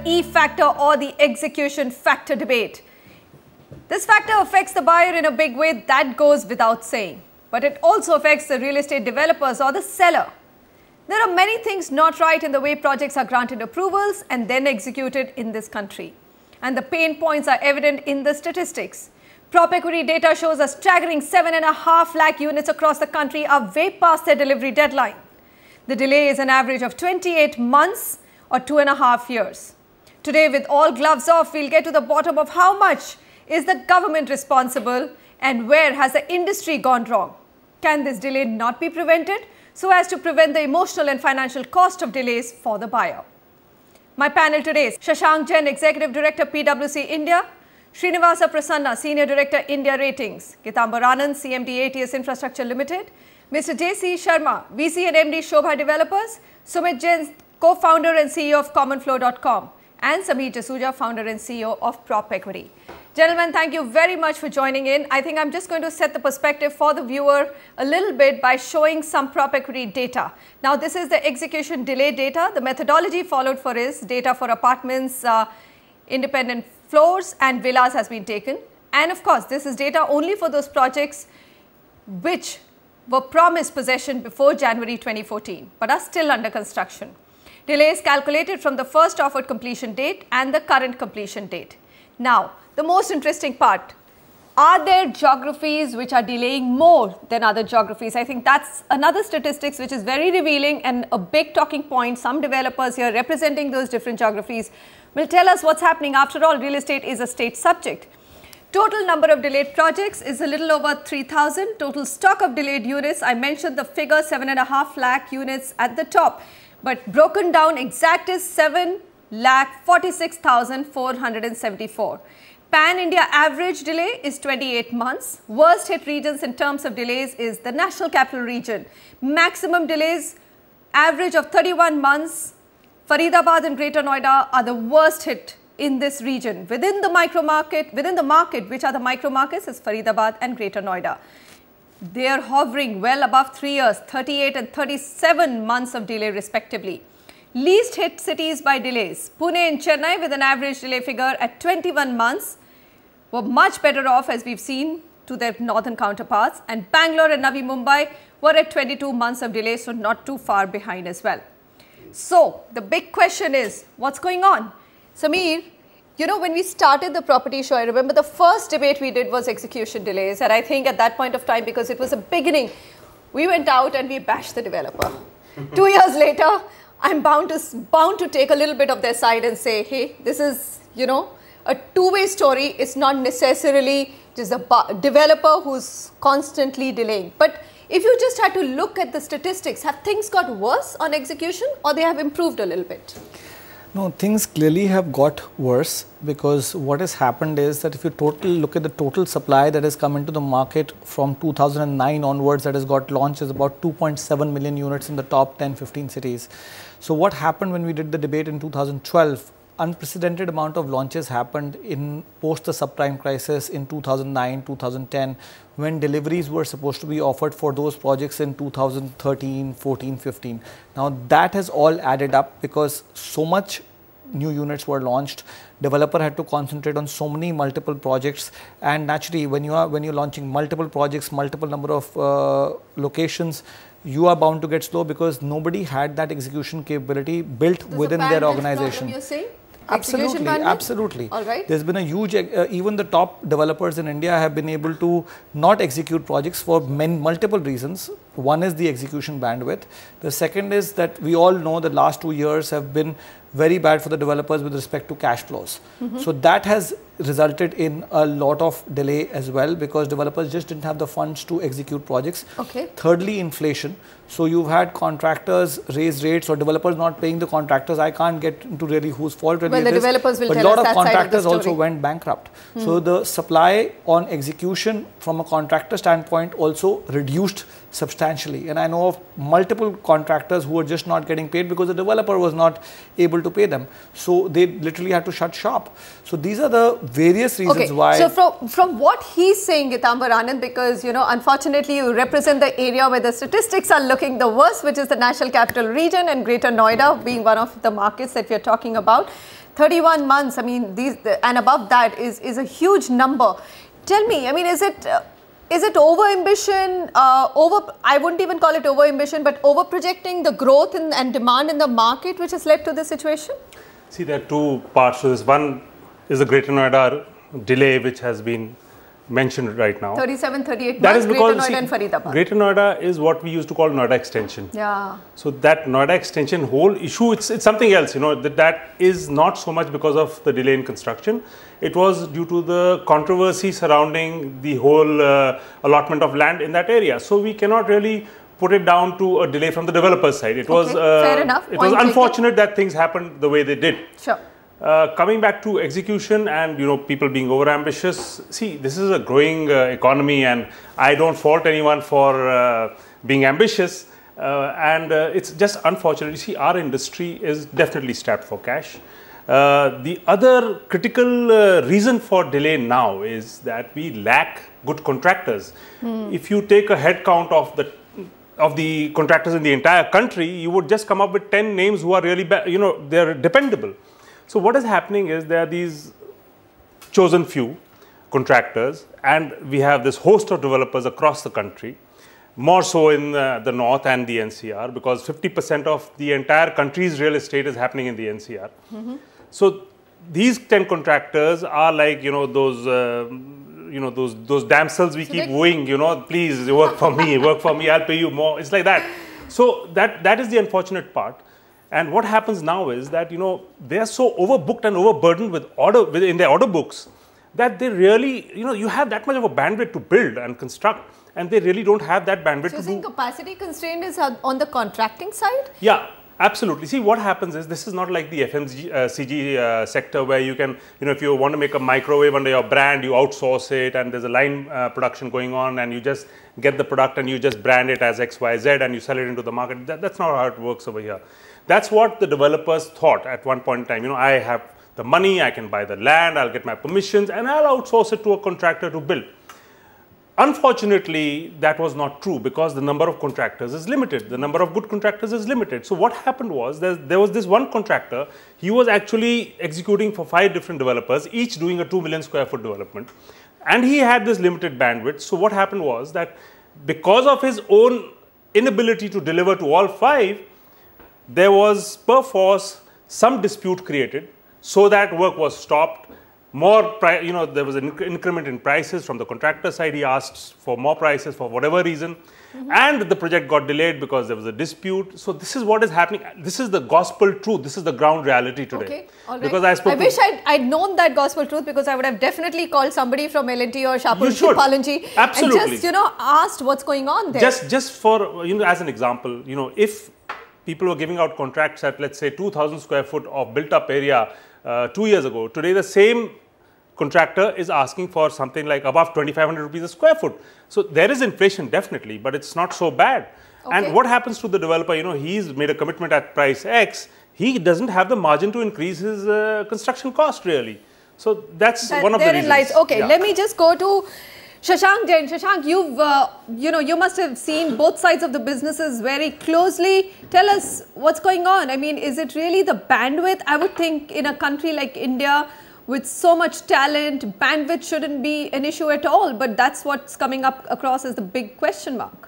E factor or the execution factor debate. This factor affects the buyer in a big way, that goes without saying. But it also affects the real estate developers or the seller. There are many things not right in the way projects are granted approvals and then executed in this country. And the pain points are evident in the statistics. PropEquity data shows a staggering 7.5 lakh units across the country are way past their delivery deadline. The delay is an average of 28 months or 2.5 years. Today, with all gloves off, we'll get to the bottom of how much is the government responsible and where has the industry gone wrong. Can this delay not be prevented so as to prevent the emotional and financial cost of delays for the buyer? My panel today is Shashank Jain, Executive Director, PwC India; Srinivasa Prasanna, Senior Director, India Ratings; Kitambar Anand, CMD ATS Infrastructure Limited; Mr. J.C. Sharma, VC and MD, Shobha Developers; Sumit Jain, Co-founder and CEO of CommonFlow.com; and Sameer Jasuja, Founder and CEO of PropEquity. Gentlemen, thank you very much for joining in. I think I'm just going to set the perspective for the viewer a little bit by showing some PropEquity data. Now, this is the execution delay data. The methodology followed for is data for apartments, independent floors and villas has been taken. And of course, this is data only for those projects which were promised possession before January 2014 but are still under construction. Delay is calculated from the first offered completion date and the current completion date. Now, the most interesting part, are there geographies which are delaying more than other geographies? I think that's another statistics which is very revealing and a big talking point. Some developers here representing those different geographies will tell us what's happening. After all, real estate is a state subject. Total number of delayed projects is a little over 3,000. Total stock of delayed units, I mentioned the figure 7.5 lakh units at the top, but broken down exact is 7,46,474. Pan-India average delay is 28 months. Worst hit regions in terms of delays is the National Capital Region. Maximum delays, average of 31 months. Faridabad and Greater Noida are the worst hit in this region. Within the market, which are the micro markets, is Faridabad and Greater Noida. They are hovering well above 3 years, 38 and 37 months of delay respectively. Least hit cities by delays, Pune and Chennai with an average delay figure at 21 months were much better off as we've seen to their northern counterparts, and Bangalore and Navi Mumbai were at 22 months of delay, so not too far behind as well. So the big question is, what's going on? Sameer, you know, when we started the property show, I remember the first debate we did was execution delays, and I think at that point of time, because it was a beginning, we went out and we bashed the developer. 2 years later, I'm bound to take a little bit of their side and say, hey, this is, you know, a two-way story. It's not necessarily just a developer who's constantly delaying. But if you just had to look at the statistics, have things got worse on execution or they have improved a little bit? No, things clearly have got worse, because what has happened is that if you look at the total supply that has come into the market from 2009 onwards that has got launched is about 2.7 million units in the top 10-15 cities. So what happened when we did the debate in 2012? Unprecedented amount of launches happened in post the subprime crisis in 2009, 2010, when deliveries were supposed to be offered for those projects in 2013, 14, 15. Now that has all added up because so much new units were launched. Developer had to concentrate on so many multiple projects, and naturally when you're launching multiple projects, multiple number of locations, you are bound to get slow because nobody had that execution capability built within their organization. You're saying? Absolutely, absolutely. All right. There's been a huge, even the top developers in India have been able to not execute projects for multiple reasons. One is the execution bandwidth. The second is that we all know the last 2 years have been very bad for the developers with respect to cash flows. So that has resulted in a lot of delay as well, because developers just didn't have the funds to execute projects. Okay. Thirdly, inflation. So you've had contractors raise rates or developers not paying the contractors. I can't get into really whose fault really it is. Developers will tell us that side of the story. But a lot of contractors also went bankrupt. So the supply on execution from a contractor standpoint also reduced substantially. And I know of multiple contractors who were just not getting paid because the developer was not able to pay them. So they literally had to shut shop. So these are the various reasons why. So from what he's saying, Kitambar Anand, because, you know, unfortunately you represent the area where the statistics are looking the worst, which is the National Capital Region and Greater Noida being one of the markets that we are talking about. 31 months, I mean, and above that is a huge number. Tell me, I mean, is it over-ambition, I wouldn't even call it over-ambition, but over-projecting the growth and demand in the market which has led to this situation? See, there are two parts to this. One is the Greater Noida delay, which has been mentioned right now. 37, 38 that months, is because, Greater Noida and Faridabad. Greater Noida is what we used to call Noida extension. Yeah. So that Noida extension whole issue, it's something else, you know, that is not so much because of the delay in construction. It was due to the controversy surrounding the whole allotment of land in that area. So we cannot really put it down to a delay from the developer's side. It was fair enough. It was unfortunate that things happened the way they did. Sure. Coming back to execution and, you know, people being over ambitious, see, this is a growing economy, and I don't fault anyone for being ambitious, and it's just unfortunate. You see, our industry is definitely strapped for cash. The other critical reason for delay now is that we lack good contractors. If you take a head count of the contractors in the entire country, you would just come up with 10 names who are really, you know, they're dependable. So what is happening is there are these chosen few contractors, and we have this host of developers across the country, more so in the north and the NCR, because 50% of the entire country's real estate is happening in the NCR. So these 10 contractors are like, you know, those damsels we keep wooing, you know, please work for me, I'll pay you more. It's like that. So that is the unfortunate part. And what happens now is that, you know, they are so overbooked and overburdened with in their order books that they really, you know, you have that much of a bandwidth to build and construct, and they really don't have that bandwidth so to do. So you think capacity constraint is on the contracting side? Yeah, absolutely. See, what happens is this is not like the FMCG sector where you can, you know, if you want to make a microwave under your brand, you outsource it, and there's a line production going on, and you just get the product and you just brand it as XYZ and you sell it into the market. That's not how it works over here. That's what the developers thought at one point in time. You know, I have the money, I can buy the land, I'll get my permissions, and I'll outsource it to a contractor to build. Unfortunately, that was not true because the number of contractors is limited. The number of good contractors is limited. So what happened was there was this one contractor. He was actually executing for 5 different developers, each doing a 2 million square foot development. And he had this limited bandwidth. So what happened was that because of his own inability to deliver to all 5, there was perforce some dispute created, so that work was stopped. You know, there was an increment in prices from the contractor side. He asked for more prices for whatever reason, and the project got delayed because there was a dispute. So this is what is happening. This is the gospel truth. This is the ground reality today. Okay, all right. Because I wish I'd known that gospel truth, because I would have definitely called somebody from L&T or Shapoorji Pallonji and just, you know, asked what's going on there. Just for, you know, as an example, you know, if people were giving out contracts at, let's say, 2,000 square foot of built-up area 2 years ago. Today, the same contractor is asking for something like above 2,500 rupees a square foot. So there is inflation, definitely, but it's not so bad. Okay. And what happens to the developer? You know, he's made a commitment at price X. He doesn't have the margin to increase his construction cost, really. So that's one of the reasons. Lies. Okay, yeah. Let me just go to Shashank Jain. Shashank, you must have seen both sides of the businesses very closely. Tell us what's going on. I mean, is it really the bandwidth? I would think in a country like India, with so much talent, bandwidth shouldn't be an issue at all. But that's what's coming up across as the big question mark.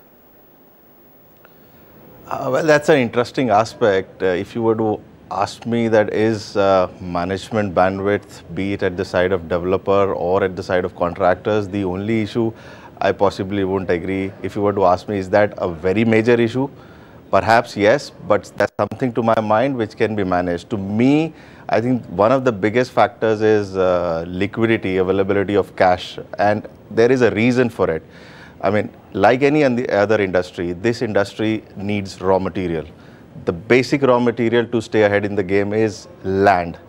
Well, that's an interesting aspect. If you were to ask me, that is management bandwidth, be it at the side of developer or at the side of contractors, the only issue I possibly wouldn't agree. If you were to ask me, is that a very major issue? Perhaps yes, but that's something to my mind which can be managed. To me, I think one of the biggest factors is liquidity, availability of cash, and there is a reason for it. I mean, like any other industry, this industry needs raw material. The basic raw material to stay ahead in the game is land.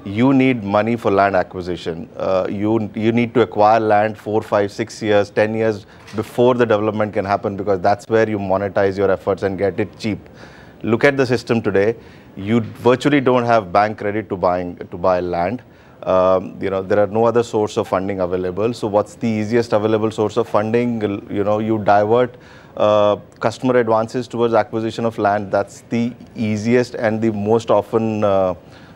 You need money for land acquisition. You need to acquire land 4, 5, 6 years, 10 years before the development can happen, because that's where you monetize your efforts and get it cheap. Look at the system today. You virtually don't have bank credit to buy land. You know, there are no other source of funding available. So what's the easiest available source of funding? You know, you divert customer advances towards acquisition of land. That's the easiest and the most often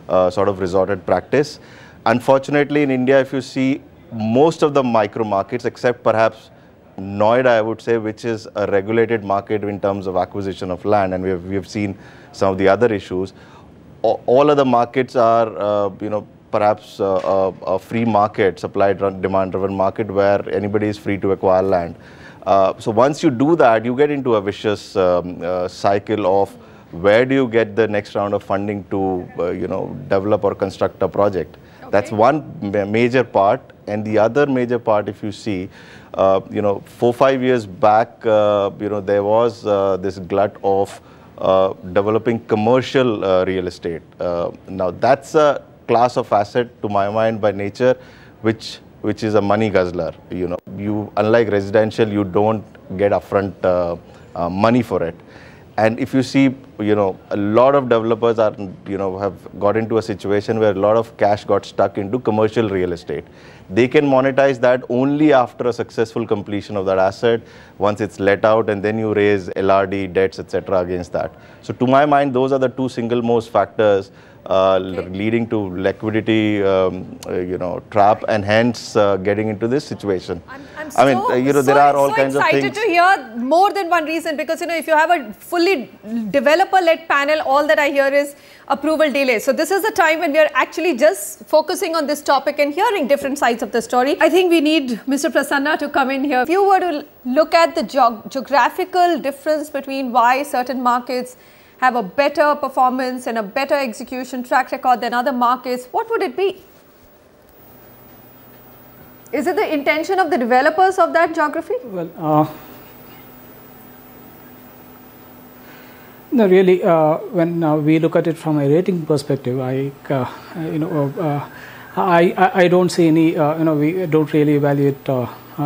sort of resorted practice. Unfortunately, in India, if you see most of the micro markets, except perhaps Noida, I would say, which is a regulated market in terms of acquisition of land, and we have seen some of the other issues. All other markets are, perhaps a free market, demand-driven market where anybody is free to acquire land. So once you do that, you get into a vicious cycle of where do you get the next round of funding to, develop or construct a project. Okay. That's one major part, and the other major part, if you see, 4-5 years back, there was this glut of developing commercial real estate. Now that's a class of asset, to my mind, by nature, which is a money guzzler. You unlike residential, you don't get upfront money for it. And if you see, a lot of developers are, have got into a situation where a lot of cash got stuck into commercial real estate. They can monetize that only after a successful completion of that asset, once it's let out, and then you raise LRD, debts, etc. against that. So to my mind, those are the two single most factors leading to liquidity, trap, and hence getting into this situation. There are all kinds of things. I'm excited to hear more than one reason, because if you have a fully developer-led panel, all that I hear is approval delay. So this is the time when we are actually just focusing on this topic and hearing different sides of the story. I think we need Mr. Prasanna to come in here. If you were to look at the geographical difference between why certain markets have a better performance and a better execution track record than other markets, what would it be? Is it the intention of the developers of that geography? Well, no, really, when we look at it from a rating perspective, I don't see any, we don't really evaluate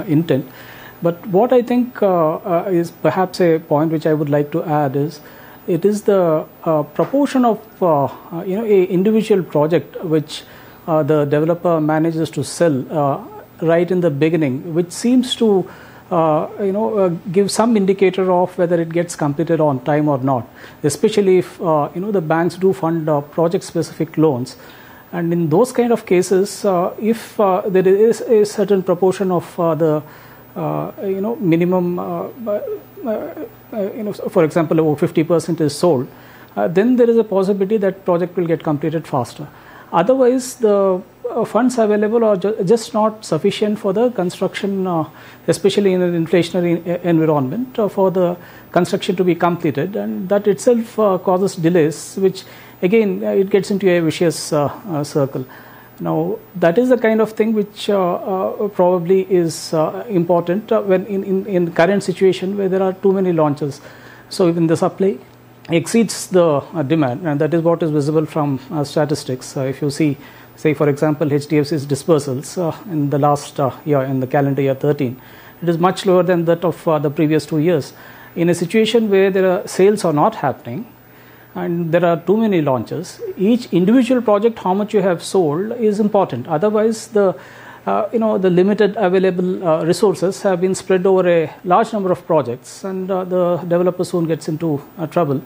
intent. But what I think is perhaps a point which I would like to add is, it is the proportion of a individual project which the developer manages to sell right in the beginning, which seems to give some indicator of whether it gets completed on time or not, especially if the banks do fund project specific loans. And in those kind of cases, if there is a certain proportion of the minimum, for example, about 50% is sold, then there is a possibility that project will get completed faster. Otherwise, the funds available are just not sufficient for the construction, especially in an inflationary environment, for the construction to be completed, and that itself causes delays, which again it gets into a vicious circle. Now, that is the kind of thing which probably is important when in current situation where there are too many launches. So even the supply exceeds the demand, and that is what is visible from statistics. If you see, say for example, HDFC's dispersals in the last year, in the calendar year 13, it is much lower than that of the previous 2 years. In a situation where there are sales are not happening, and there are too many launches, each individual project, how much you have sold is important. Otherwise, the limited available resources have been spread over a large number of projects, and the developer soon gets into trouble,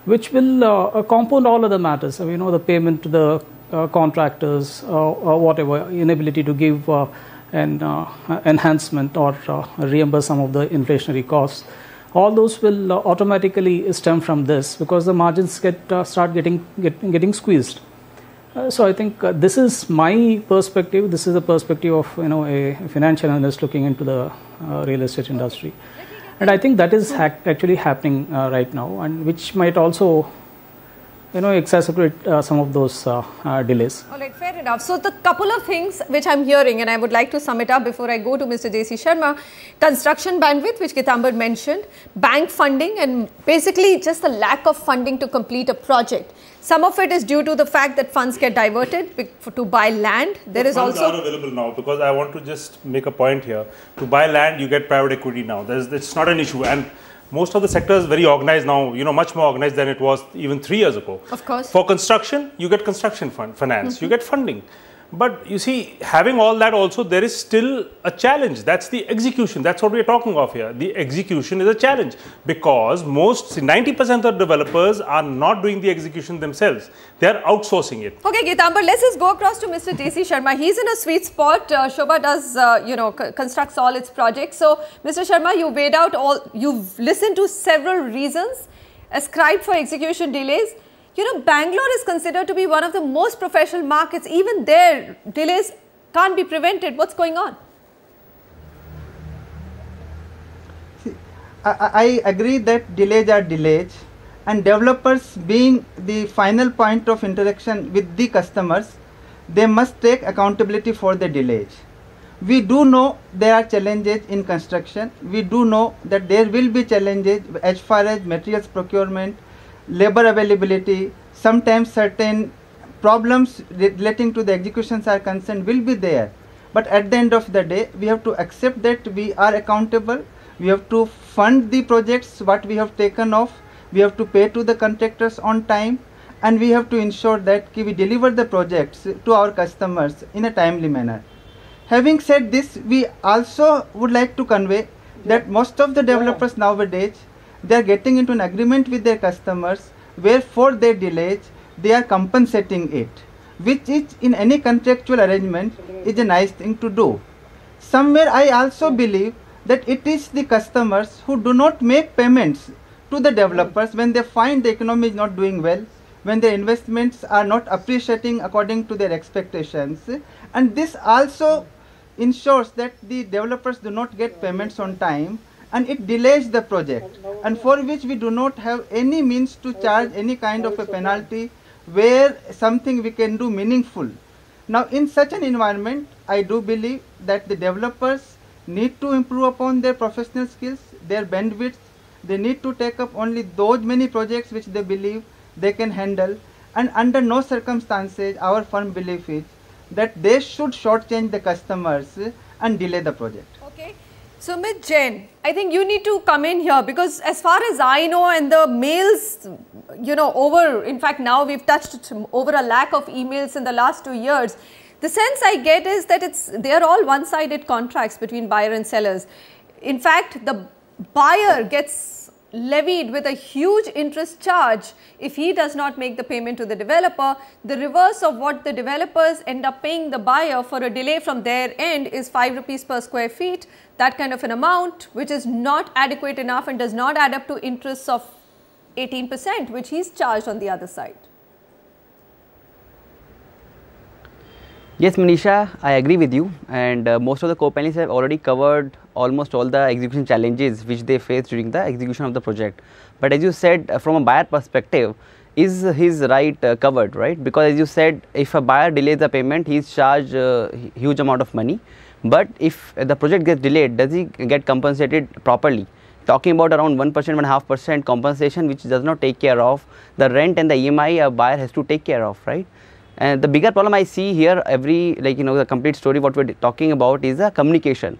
which will compound all other matters. The payment to the contractors, or whatever, inability to give an enhancement or reimburse some of the inflationary costs. All those will automatically stem from this, because the margins start getting squeezed. So I think this is my perspective. This is the perspective of a financial analyst looking into the real estate industry, and I think that is actually happening right now, and which might also exacerbate some of those delays. All right, fair enough. So the couple of things which I'm hearing, and I would like to sum it up before I go to Mr. J.C. Sharma: construction bandwidth, which Pitambar mentioned, bank funding, and basically just the lack of funding to complete a project. Some of it is due to the fact that funds get diverted to buy land. There is also funds are available now, because I want to just make a point here. To buy land, you get private equity now. It's not an issue, and most of the sector is very organized now, much more organized than it was even 3 years ago. Of course. For construction, you get construction finance, you get funding. But you see, having all that also, there is still a challenge. That's the execution. That's what we're talking of here. The execution is a challenge because 90% of developers are not doing the execution themselves. They are outsourcing it. Okay, Geetambar, let's just go across to Mr. T.C. Sharma. He's in a sweet spot. Shobha does, constructs all its projects. So, Mr. Sharma, you've listened to several reasons ascribed for execution delays. Bangalore is considered to be one of the most professional markets. Even there, delays can't be prevented. What's going on? I agree that delays are delays, and developers being the final point of interaction with the customers, they must take accountability for the delays. We do know there are challenges in construction. We do know that there will be challenges as far as materials procurement, labor availability, sometimes certain problems relating to the executions are concerned will be there. But at the end of the day, we have to accept that we are accountable. We have to fund the projects what we have taken off. We have to pay to the contractors on time, and we have to ensure that we deliver the projects to our customers in a timely manner. Having said this, we also would like to convey that most of the developers nowadays, they are getting into an agreement with their customers where for their delays they are compensating it, which is in any contractual arrangement is a nice thing to do. Somewhere I also believe that it is the customers who do not make payments to the developers when they find the economy is not doing well, when their investments are not appreciating according to their expectations, and this also ensures that the developers do not get payments on time, and it delays the project, and for which we do not have any means to charge any kind of a penalty where something we can do meaningful. Now in such an environment, I do believe that the developers need to improve upon their professional skills, their bandwidth. They need to take up only those many projects which they believe they can handle, and under no circumstances our firm belief is that they should shortchange the customers and delay the project. Okay. Sumit Jain, I think you need to come in here, because as far as I know, and the mails, in fact now we've touched over 1 lakh of emails in the last 2 years. The sense I get is that they are all one-sided contracts between buyer and sellers. In fact, the buyer gets levied with a huge interest charge if he does not make the payment to the developer. The reverse of what the developers end up paying the buyer for a delay from their end is 5 rupees per square feet, that kind of an amount, which is not adequate enough and does not add up to interests of 18%, which he's charged on the other side. Yes, Manisha, I agree with you, and most of the co-panelists have already covered almost all the execution challenges which they face during the execution of the project. But as you said, from a buyer perspective, is his right covered, right? Because as you said, if a buyer delays the payment, he is charged a huge amount of money. But if the project gets delayed, does he get compensated properly? Talking about around 1%, 1.5% compensation, which does not take care of the rent and the EMI a buyer has to take care of, right? And the bigger problem I see here, the complete story what we're talking about is the communication.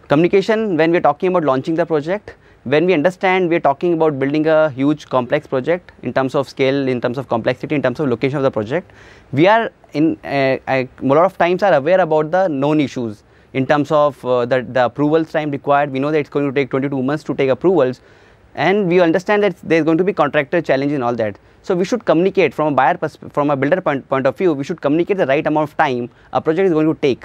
Communication when we're talking about launching the project, when we understand we're talking about building a huge complex project in terms of scale, in terms of complexity, in terms of location of the project, we are a lot of times are aware about the known issues in terms of the approvals time required. We know that it's going to take 22 months to take approvals, and we understand that there's going to be contractor challenge and all that. So we should communicate from a builder point of view, we should communicate the right amount of time a project is going to take.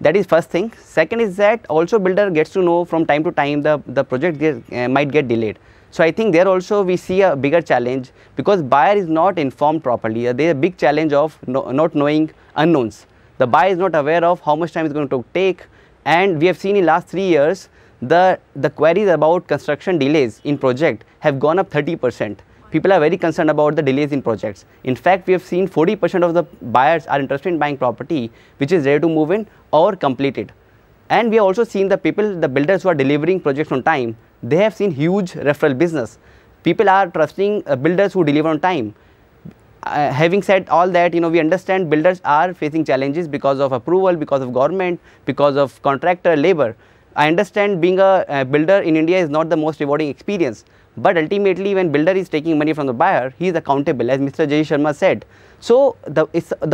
That is first thing. Second is that also builder gets to know from time to time the project might get delayed. So I think there also we see a bigger challenge because buyer is not informed properly. There is a big challenge of not knowing unknowns. The buyer is not aware of how much time it's going to take, and we have seen in last 3 years the queries about construction delays in project have gone up 30%. People are very concerned about the delays in projects. In fact, we have seen 40% of the buyers are interested in buying property which is ready to move in or completed. And we have also seen the builders who are delivering projects on time, they have seen huge referral business. People are trusting builders who deliver on time. Having said all that, we understand builders are facing challenges because of approval, because of government, because of contractor labor. I understand being a builder in India is not the most rewarding experience, But ultimately, when builder is taking money from the buyer, he is accountable, as Mr. Jay Sharma said. So the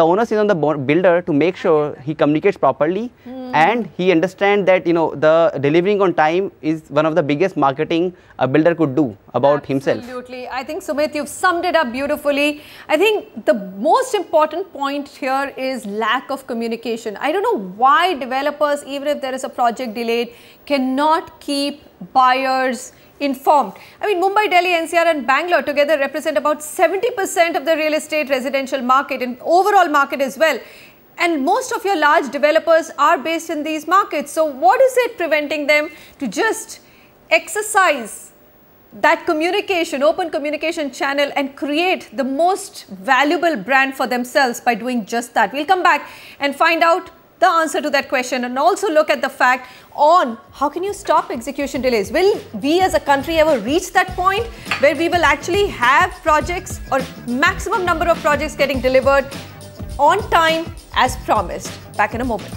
onus is on the builder to make sure he communicates properly and he understands that the delivering on time is one of the biggest marketing a builder could do about himself. Absolutely. I think, Sumit, you've summed it up beautifully. I think the most important point here is lack of communication. I don't know why developers, even if there is a project delayed, cannot keep buyers informed. I mean, Mumbai, Delhi, NCR and Bangalore together represent about 70% of the real estate residential market and overall market as well. And most of your large developers are based in these markets. So what is it preventing them to just exercise that communication, open communication channel and create the most valuable brand for themselves by doing just that? We'll come back and find out the answer to that question and also look at the fact on how can you stop execution delays. Will we as a country ever reach that point where we will actually have projects or maximum number of projects getting delivered on time as promised? Back in a moment.